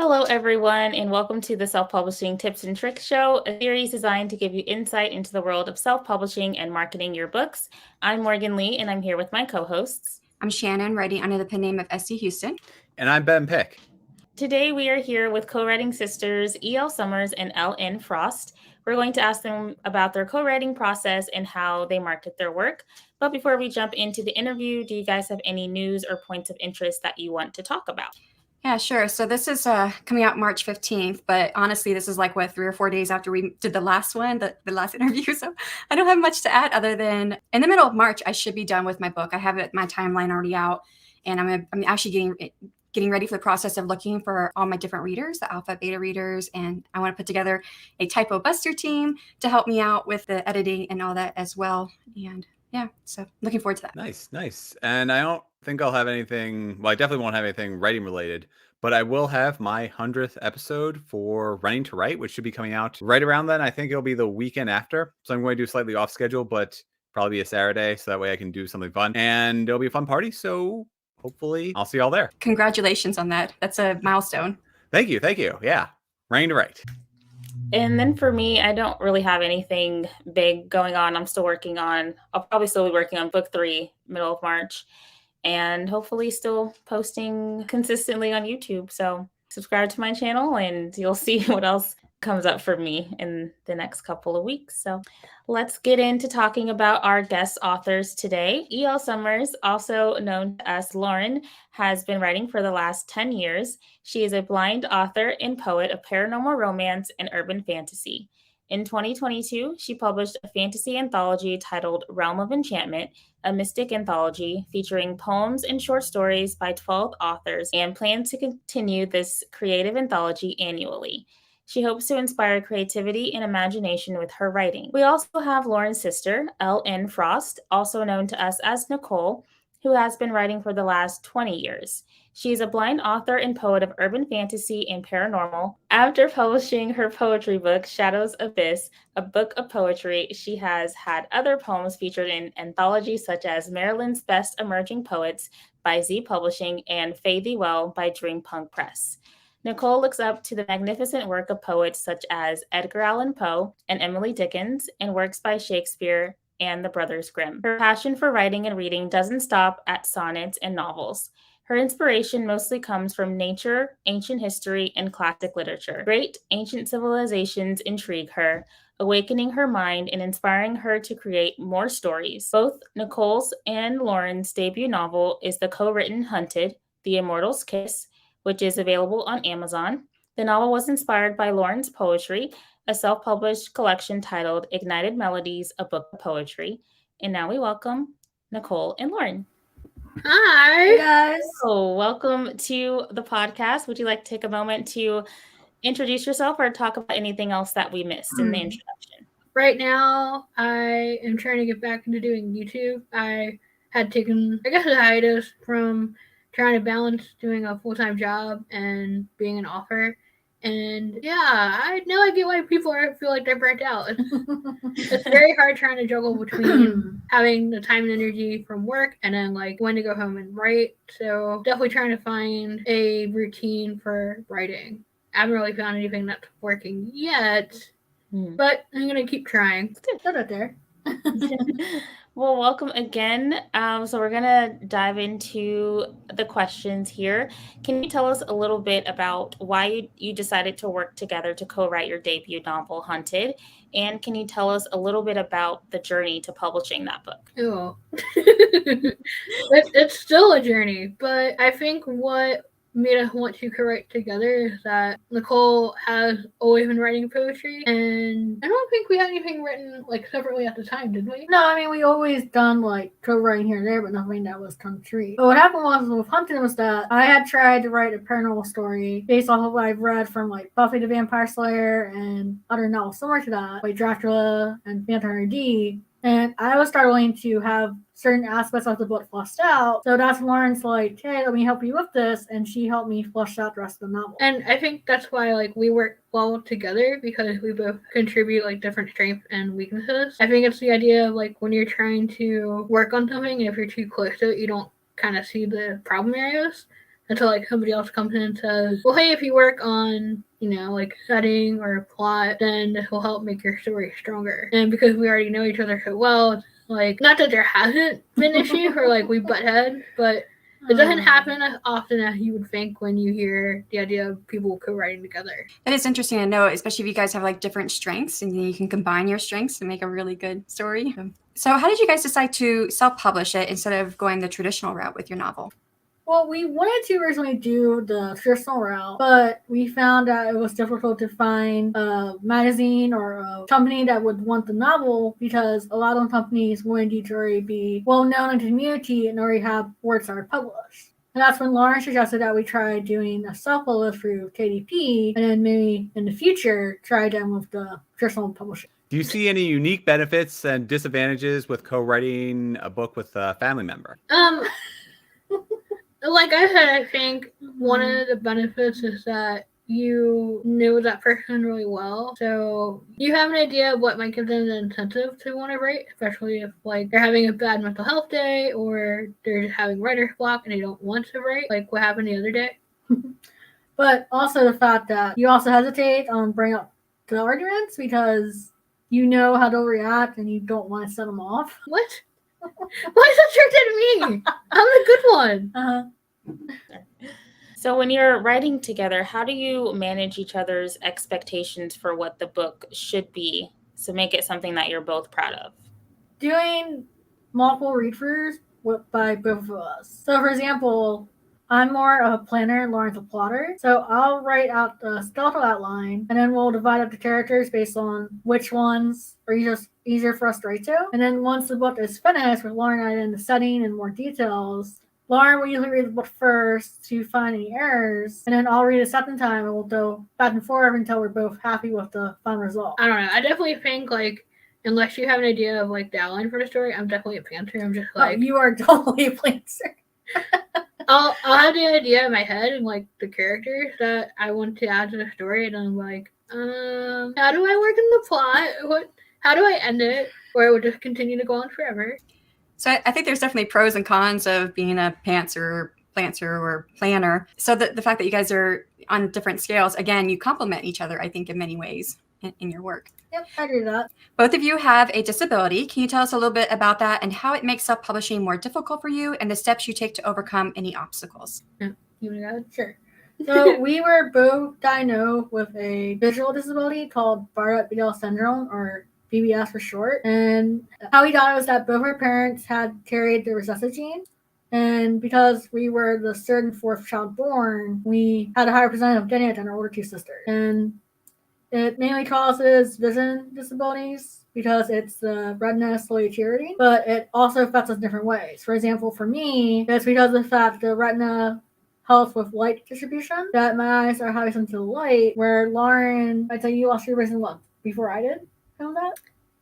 Hello, everyone, and welcome to the Self-Publishing Tips and Tricks Show, a series designed to give you insight into the world of self-publishing and marketing your books. I'm Morgan Lee, and I'm here with my co-hosts. I'm Shannon, writing under the pen name of S.D. Huston. And I'm Ben Pick. Today, we are here with co-writing sisters E.L. Summers and L.N. Frost. We're going to ask them about their co-writing process and how they market their work. But before we jump into the interview, do you guys have any news or points of interest that you want to talk about? Yeah, sure. So this is coming out March 15th, but honestly, this is like, 3 or 4 days after we did the last one, the last interview. So I don't have much to add other than in the middle of March, I should be done with my book. I have my timeline already out, and I'm actually getting ready for the process of looking for all my different readers, the alpha, beta readers, and I want to put together a typo buster team to help me out with the editing and all that as well. And yeah, so looking forward to that. Nice. And I don't think I'll have anything, well, I definitely won't have anything writing related, but I will have my 100th episode for Running to Write, which should be coming out right around then. I think it'll be the weekend after. So I'm going to do slightly off schedule, but probably be a Saturday. So that way I can do something fun and it'll be a fun party. So hopefully I'll see y'all there. Congratulations on that. That's a milestone. Thank you. Yeah. Running to Write. And then for me, I don't really have anything big going on. I'll probably still be working on book 3, middle of March, and hopefully still posting consistently on YouTube. So subscribe to my channel and you'll see what else comes up for me in the next couple of weeks. So let's get into talking about our guest authors today. E.L. Summers, also known as Lauren, has been writing for the last 10 years. She is a blind author and poet of paranormal romance and urban fantasy. In 2022, she published a fantasy anthology titled Realm of Enchantment, a mystic anthology featuring poems and short stories by 12 authors, and plans to continue this creative anthology annually. She hopes to inspire creativity and imagination with her writing. We also have Lauren's sister, L.N. Frost, also known to us as Nicole, who has been writing for the last 20 years. She is a blind author and poet of urban fantasy and paranormal. After publishing her poetry book, Shadow's Abyss, a book of poetry, she has had other poems featured in anthologies such as Maryland's Best Emerging Poets by Z Publishing and Fare Thee Well by Dreampunk Press. Nicole looks up to the magnificent work of poets such as Edgar Allan Poe and Emily Dickinson, and works by Shakespeare and the Brothers Grimm. Her passion for writing and reading doesn't stop at sonnets and novels. Her inspiration mostly comes from nature, ancient history, and classic literature. Great ancient civilizations intrigue her, awakening her mind and inspiring her to create more stories. Both Nicole's and Lauren's debut novel is the co-written Hunted, The Immortal's Kiss, which is available on Amazon. The novel was inspired by Lauren's poetry, a self-published collection titled Ignited Melodies, a book of poetry. And now we welcome Nicole and Lauren. Hi. Hey guys. So welcome to the podcast. Would you like to take a moment to introduce yourself or talk about anything else that we missed in the introduction? Right now, I am trying to get back into doing YouTube. I had taken, a hiatus from trying to balance doing a full-time job and being an author. And yeah, I know I get why people feel like they're burnt out. It's very hard trying to juggle between having the time and energy from work and then like when to go home and write. So definitely trying to find a routine for writing. I haven't really found anything that's working yet, but I'm going to keep trying. Put it there. Well, welcome again. So we're going to dive into the questions here. Can you tell us a little bit about why you decided to work together to co-write your debut novel, Hunted? And can you tell us a little bit about the journey to publishing that book? Oh, it's still a journey, but I think what made us want to co-write together is that Nicole has always been writing poetry, and I don't think we had anything written like separately at the time, did we? No, I mean we always done like co-writing here and there, but nothing that was concrete. But what happened was with Hunted was that I had tried to write a paranormal story based off of what I've read from like Buffy the Vampire Slayer and other novels similar to that, like Dracula and Vampire D. And I was struggling to have certain aspects of the book fleshed out. So that's Lauren's like, hey, let me help you with this. And she helped me flesh out the rest of the novel. And I think that's why like we work well together, because we both contribute like different strengths and weaknesses. I think it's the idea of like when you're trying to work on something, and if you're too close to it, you don't kind of see the problem areas. until like somebody else comes in and says, well, hey, if you work on, you know, like setting or plot, then this will help make your story stronger. And because we already know each other so well, like, not that there hasn't been issues where like we butt heads, but it doesn't happen as often as you would think when you hear the idea of people co-writing together. That is interesting to know, especially if you guys have like different strengths and you can combine your strengths to make a really good story. So how did you guys decide to self-publish it instead of going the traditional route with your novel? Well, we wanted to originally do the traditional route, but we found that it was difficult to find a magazine or a company that would want the novel because a lot of companies wanted you to already be well known in the community and already have works that are published. And that's when Lauren suggested that we try doing a self-publish through KDP and then maybe in the future try them with the traditional publishing. Do you see any unique benefits and disadvantages with co-writing a book with a family member? Like I said, I think one of the benefits is that you know that person really well. So you have an idea of what might give them the incentive to want to write, especially if like they're having a bad mental health day or they're just having writer's block and they don't want to write, like what happened the other day. But also the fact that you also hesitate on bringing up the arguments because you know how they'll react and you don't want to set them off. What? Why is that directed at me? I'm the good one. Uh-huh. So when you're writing together, how do you manage each other's expectations for what the book should be to make it something that you're both proud of? Doing multiple read-throughs by both of us. So for example, I'm more of a planner and Lauren's a plotter. So I'll write out the skeletal outline and then we'll divide up the characters based on which ones are just easier for us to write to. And then once the book is finished with Lauren adding in the setting and more details, Lauren will usually read the book first to find any errors, and then I'll read it a second time and we'll go back and forth until we're both happy with the final result. I don't know. I definitely think like unless you have an idea of like the outline for the story, I'm definitely a pantser. I'm just like you are totally a planter. I'll have the idea in my head and like the characters that I want to add to the story, and I'm like, how do I work in the plot? How do I end it? Or it would just continue to go on forever. So I think there's definitely pros and cons of being a pantser, planter, or planner. So the fact that you guys are on different scales, again, you complement each other, I think, in many ways in your work. Yep, I agree with that. Both of you have a disability. Can you tell us a little bit about that and how it makes self-publishing more difficult for you and the steps you take to overcome any obstacles? Yeah. You want to go? Sure. So we were both diagnosed with a visual disability called Bardet-Biedl syndrome, or BBS for short. And how we got it was that both our parents had carried the recessive gene. And because we were the third and fourth child born, we had a higher percentage of getting it than our older two sisters. And it mainly causes vision disabilities because it's the retina slowly deteriorating, but it also affects us different ways. For example, for me, it's because of the fact the retina helps with light distribution, that my eyes are highly sensitive to light, where Lauren, I'd say you lost your vision once before I did. Know that?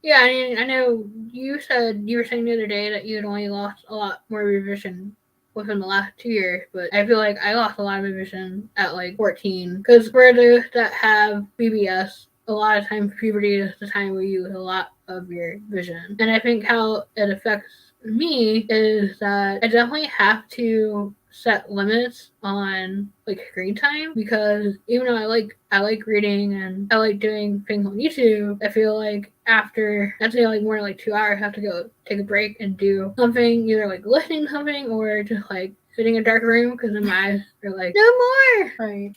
Yeah, I mean, I know you were saying the other day that you had only lost a lot more of your vision within the last 2 years, but I feel like I lost a lot of my vision at like 14. Because for those that have BBS, a lot of times puberty is the time where you lose a lot of your vision. And I think how it affects me is that I definitely have to set limits on like screen time, because even though I like reading and I like doing things on YouTube, I feel like after I'd say like more than like 2 hours I have to go take a break and do something, either like listening to something or just like sitting in a dark room, because then my eyes are like, no more. Right.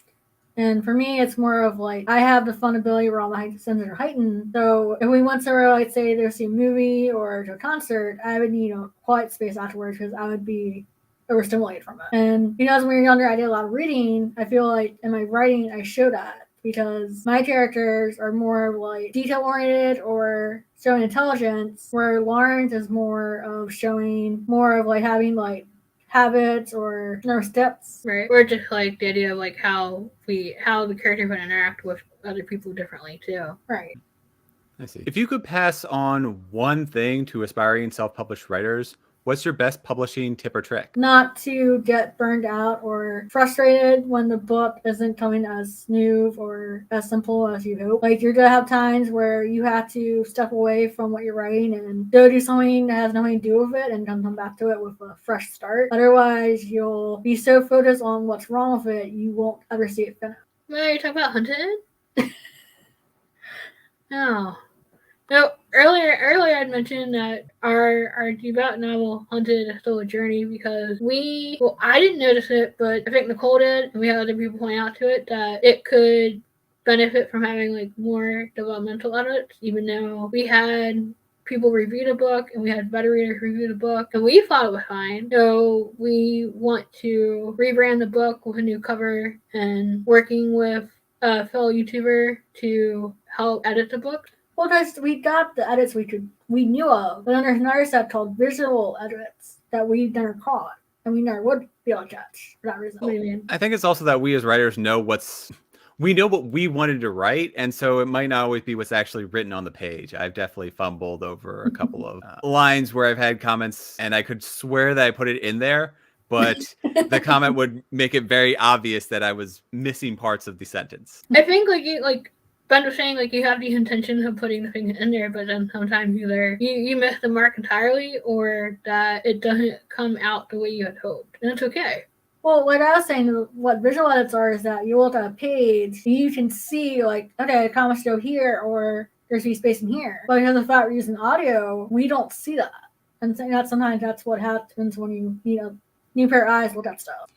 And for me, it's more of like, I have the fun ability where all my senses are heightened. So if we went somewhere, like say to see a movie or to a concert, I would need a quiet space afterwards because I would be overstimulated from it. And because when we were younger, I did a lot of reading. I feel like in my writing, I show that because my characters are more like detail oriented or showing intelligence, where Lawrence is more of showing more of like having like habits or nervous steps. Right. Or just like the idea of like how the character would interact with other people differently too. Right. I see. If you could pass on one thing to aspiring self-published writers, What's your best publishing tip or trick? Not to get burned out or frustrated when the book isn't coming as smooth or as simple as you hope. Like, you're gonna have times where you have to step away from what you're writing and go do something that has nothing to do with it and then come back to it with a fresh start. Otherwise, you'll be so focused on what's wrong with it, you won't ever see it finished. Are you talking about Hunted? No. No, earlier I'd mentioned that our debut novel Hunted is still a journey because I didn't notice it, but I think Nicole did, and we had other people point out to it that it could benefit from having like more developmental edits, even though we had people review the book and we had beta readers review the book and we thought it was fine. So we want to rebrand the book with a new cover and working with a fellow YouTuber to help edit the book. Well, guys, we got the edits we knew of, but then there's another set called visual edits that we never caught, and we never would be able to catch for that reason. What do you mean? I think it's also that we as writers know what we wanted to write, and so it might not always be what's actually written on the page. I've definitely fumbled over a couple of lines where I've had comments, and I could swear that I put it in there, but the comment would make it very obvious that I was missing parts of the sentence. I think Ben was saying, like, you have the intention of putting the thing in there, but then sometimes either you miss the mark entirely or that it doesn't come out the way you had hoped. And it's okay. Well, what I was saying, what visual edits are is that you look at a page, you can see, like, okay, the comments go here, or there's be space in here. But because of the fact we're using audio, we don't see that. And sometimes that's what happens when you need a new pair of eyes look at stuff.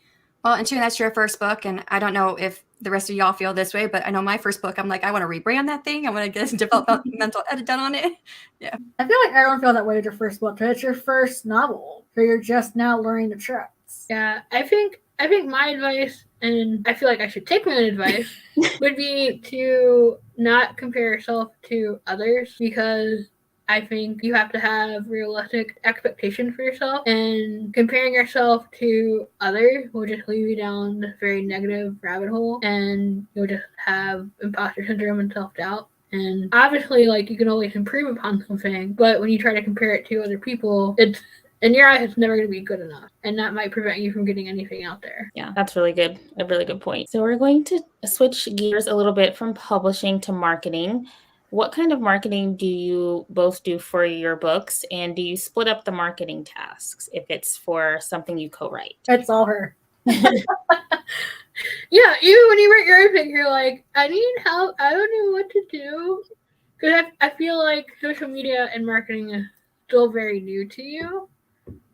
Well, and Sharon, that's your first book, and I don't know if the rest of y'all feel this way, but I know my first book, I'm like, I want to rebrand that thing. I want to get a developmental edit done on it. Yeah. I feel like everyone feels that way with your first book, because it's your first novel, so you're just now learning the tricks. Yeah, I think my advice, and I feel like I should take my own advice, would be to not compare yourself to others, because I think you have to have realistic expectations for yourself, and comparing yourself to others will just lead you down this very negative rabbit hole, and you'll just have imposter syndrome and self-doubt. And obviously, like, you can always improve upon something, but when you try to compare it to other people, it's, in your eyes, it's never going to be good enough, and that might prevent you from getting anything out there. Yeah, that's really good. A really good point. So we're going to switch gears a little bit from publishing to marketing. What kind of marketing do you both do for your books, and do you split up the marketing tasks if it's for something you co-write? It's all her. Yeah, even when you write your own thing, you're like, I need help. I don't know what to do. Because I feel like social media and marketing is still very new to you.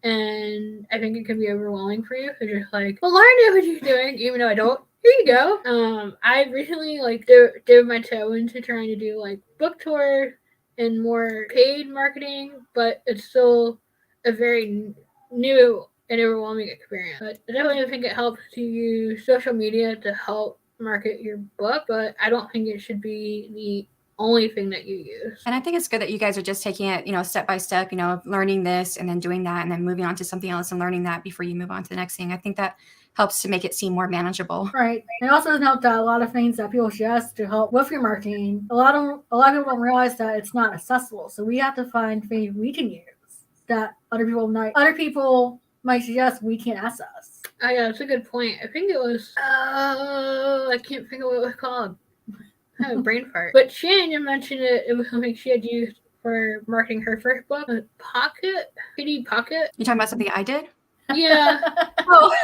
And I think it can be overwhelming for you. So you're just like, well, Laura knows what she's doing, even though I don't. Here you go. I recently dipped my toe into trying to do like book tours and more paid marketing, but it's still a very new and overwhelming experience. But I definitely think it helps to use social media to help market your book, but I don't think it should be the only thing that you use. And I think it's good that you guys are just taking it, step by step, learning this and then doing that and then moving on to something else and learning that before you move on to the next thing. I think that helps to make it seem more manageable. Right. It also doesn't help that a lot of things that people suggest to help with your marketing, a lot of people don't realize that it's not accessible. So we have to find things we can use that other people might suggest we can't access. Oh yeah, that's a good point. I think it was I can't think of what it was called. I have a brain fart. But Shannon, you mentioned it was something she had used for marketing her first book. PD Pocket. You talking about something I did? Yeah. Oh,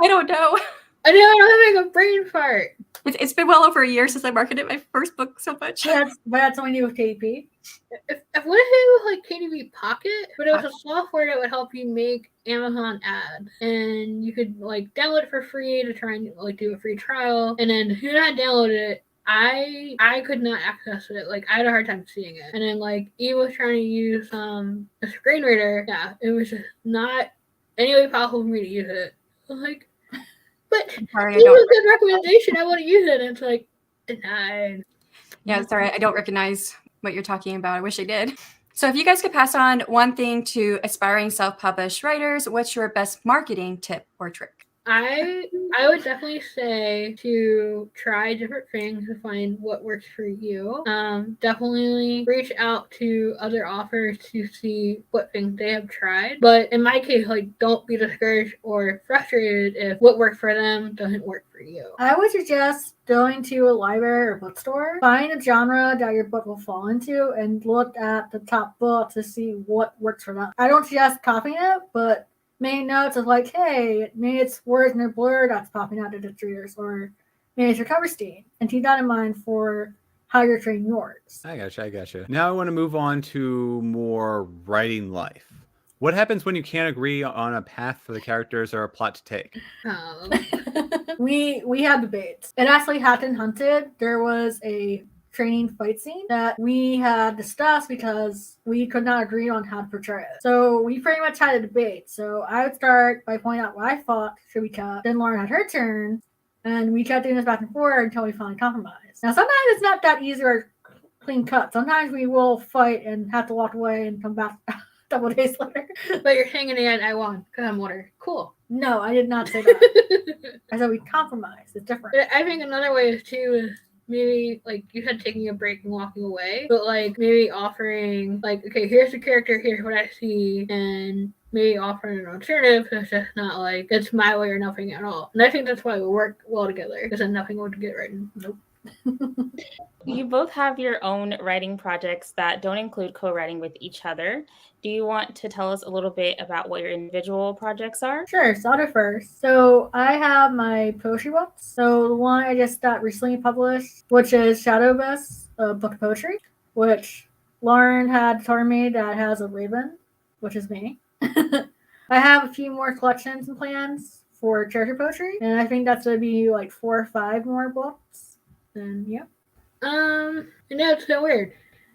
I don't know. I know I'm having a brain fart. It's been well over a year since I marketed my first book so much. That's something new with KDP. If what if it was like KDP Pocket, but it was a software that would help you make Amazon ads, and you could like download it for free to try and like do a free trial, and then when I downloaded it, I could not access it. Like, I had a hard time seeing it, and then like Eve was trying to use a screen reader. Yeah, it was just not any way possible for me to use it. I was like, but it was a good recommendation. I want to use it. And it's like, denied. Yeah, sorry. I don't recognize what you're talking about. I wish I did. So if you guys could pass on one thing to aspiring self-published writers, what's your best marketing tip or trick? I would definitely say to try different things to find what works for you. Definitely reach out to other authors to see what things they have tried. But in my case, like, don't be discouraged or frustrated if what worked for them doesn't work for you. I would suggest going to a library or bookstore, find a genre that your book will fall into, and look at the top books to see what works for them. I don't suggest copying it, but make notes of like, hey, maybe it's words in a blur that's popping out of the readers, or maybe it's your cover stain, and keep that in mind for how you're training yours. I gotcha. Now I want to move on to more writing life. What happens when you can't agree on a path for the characters or a plot to take? We had debates. It actually happened in Hunted. There was a training fight scene that we had discussed because we could not agree on how to portray it. So we pretty much had a debate. So I would start by pointing out what I thought should be cut. Then Lauren had her turn, and we kept doing this back and forth until we finally compromised. Now sometimes it's not that easy or clean cut. Sometimes we will fight and have to walk away and come back a couple days later. But you're hanging in, I won because I'm water. Cool. No, I did not say that. I said we compromise. It's different. But I think another way is too is maybe like you said taking a break and walking away, but like maybe offering like, okay, here's the character, here's what I see, and maybe offering an alternative so it's just not like it's my way or nothing at all. And I think that's why we work well together, because then nothing would get written. Nope. You both have your own writing projects that don't include co-writing with each other. Do you want to tell us a little bit about what your individual projects are? Sure, so I'll do first. So I have my poetry books. So the one I just got recently published, which is Shadow Abyss, a book of poetry, which Lauren had told me that has a raven, which is me. I have a few more collections and plans for character poetry, and I think that's going to be like 4 or 5 more books. And yeah. You know, it's so weird.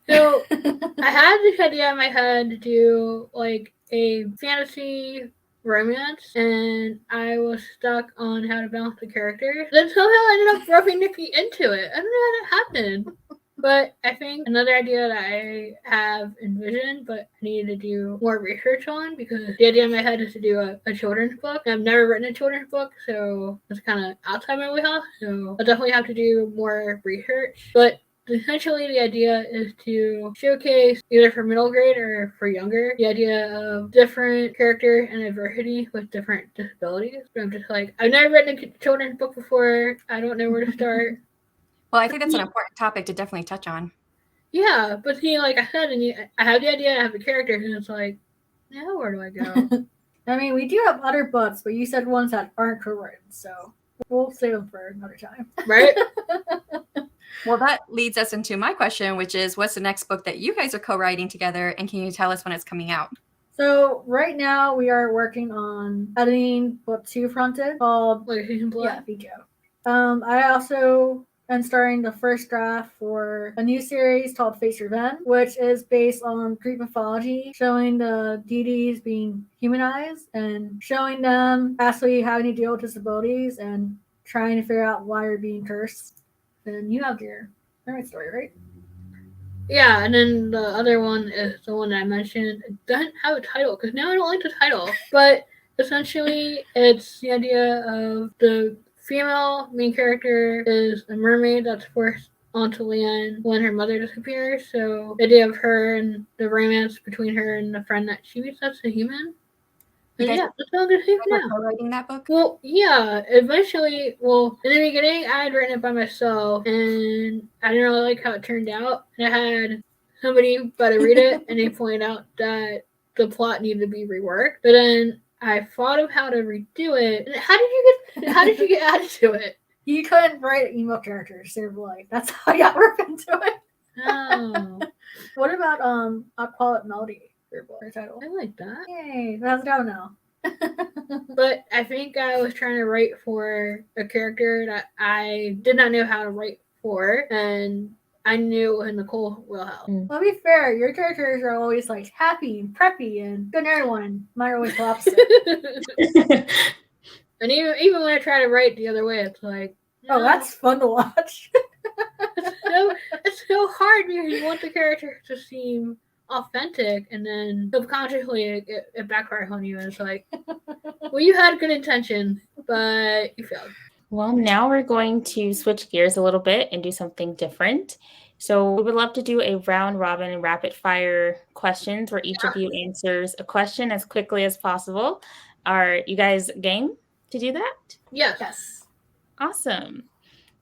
So I had this idea in my head to do like a fantasy romance, and I was stuck on how to balance the characters. Then somehow I ended up roping Nikki into it. I don't know how that happened. But I think another idea that I have envisioned, but I needed to do more research on, because the idea in my head is to do a children's book. I've never written a children's book, so it's kind of outside my wheelhouse. So I'll definitely have to do more research. But essentially, the idea is to showcase, either for middle grade or for younger, the idea of different character and adversity with different disabilities. But I'm just like, I've never written a children's book before. I don't know where to start. Well, I think that's an important topic to definitely touch on. Yeah, but see, like I said, I have the idea, I have the characters, and it's like, now where do I go? I mean, we do have other books, but you said ones that aren't co-written, so we'll save them for another time. Right? Well, that leads us into my question, which is, what's the next book that you guys are co-writing together, and can you tell us when it's coming out? So right now we are working on editing book 2 fronted called Legacy and Blood. Yeah, Vigo. I also am starting the first draft for a new series called Face Revenge, which is based on Greek mythology, showing the deities being humanized and showing them actually having to deal with disabilities and trying to figure out why they're being cursed. And you have your mermaid story, right? Yeah, and then the other one is the one that I mentioned. It doesn't have a title, because now I don't like the title. But essentially, it's the idea of the female main character is a mermaid that's forced onto land when her mother disappears. So the idea of her and the romance between her and the friend that she meets that's a human. And yeah, that's all I'm going to say for now. Co-writing that book? Well, yeah, eventually, in the beginning, I had written it by myself, and I didn't really like how it turned out. And I had somebody about to read it, and they pointed out that the plot needed to be reworked. But then I thought of how to redo it. And how did you get added to it? You couldn't write emo characters, save your life. That's how I got roped into it. Oh. What about I'll call it Melody, your book title? I like that. Yay, how's it going now? But I think I was trying to write for a character that I did not know how to write for, and I knew in Nicole will help. Well, to be fair, your characters are always like happy and preppy and good and everyone. Mine are always the opposite. And even when I try to write the other way, it's like, no. Oh, that's fun to watch. it's so hard because you want the character to seem authentic, and then subconsciously it backfires on you, and it's like, well, you had good intention, but you failed. Well, now we're going to switch gears a little bit and do something different. So we would love to do a round robin and rapid fire questions where each of you answers a question as quickly as possible. Are you guys game to do that? Yes. Yes. Awesome.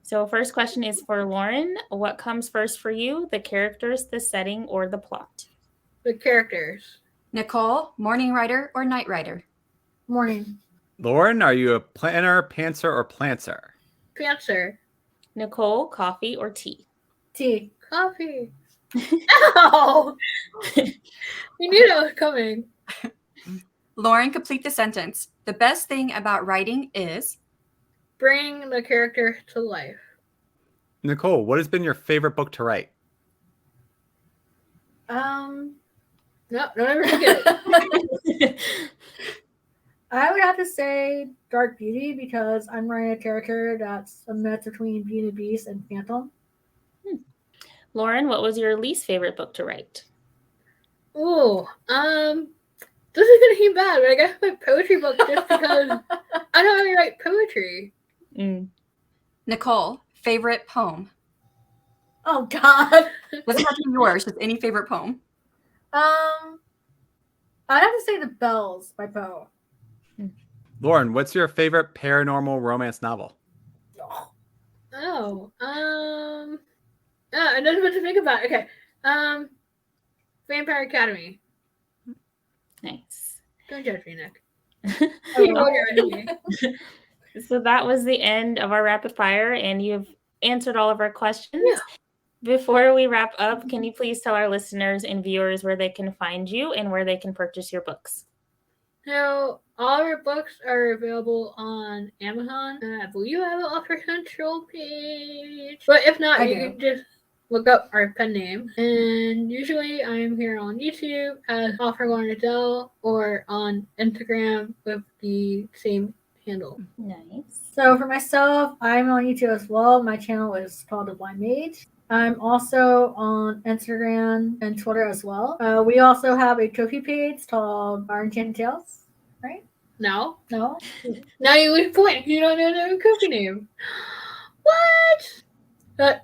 So first question is for Lauren. What comes first for you, the characters, the setting, or the plot? The characters. Nicole, morning writer or night writer? Morning. Lauren, are you a planner, pantser, or planter? Pantser. Nicole, coffee or tea? Tea. Coffee. Ow! You knew that was coming. Lauren, complete the sentence. The best thing about writing is? Bring the character to life. Nicole, what has been your favorite book to write? No, don't ever forget it. I would have to say Dark Beauty because I'm writing a character that's a mix between Beauty and the Beast and Phantom. Lauren, what was your least favorite book to write? Ooh, this is gonna seem bad, but I guess my poetry book just because I don't really write poetry. Nicole, favorite poem? Oh God. Doesn't have to be yours, just any favorite poem. I'd have to say The Bells by Poe. Lauren, what's your favorite paranormal romance novel? Oh, I don't know what to think about. Okay, Vampire Academy. Nice. Don't judge me, Nick. So that was the end of our rapid fire, and you've answered all of our questions. Yeah. Before we wrap up, can you please tell our listeners and viewers where they can find you and where they can purchase your books? So all our books are available on Amazon. I believe I have an Author Central page, but if not, you can just look up our pen name. And usually I'm here on YouTube as ADELE or on Instagram with the same handle. Nice. So for myself, I'm on YouTube as well. My channel is called The Blind Mage. I'm also on Instagram and Twitter as well. We also have a Ko-fi page called Our Enchanted Tales, right? No. No? Now you lose point. You don't know the Ko-fi name. What?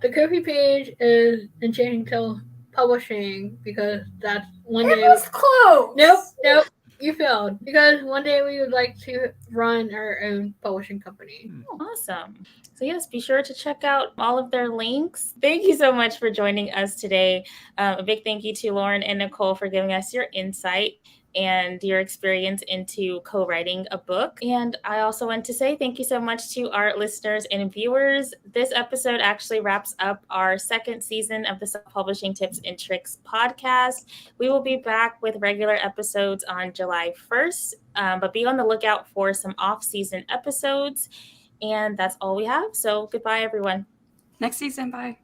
The Ko-fi page is Enchanting Tales Publishing because that's one day. It was close. Nope. You failed because one day we would like to run our own publishing company. Awesome. So yes, be sure to check out all of their links. Thank you so much for joining us today. A big thank you to Lauren and Nicole for giving us your insight and your experience into co-writing a book. And I also want to say thank you so much to our listeners and viewers. This episode actually wraps up our second season of the Self-Publishing Tips and Tricks podcast. We will be back with regular episodes on July 1st, but be on the lookout for some off-season episodes. And that's all we have. So goodbye, everyone. Next season, bye.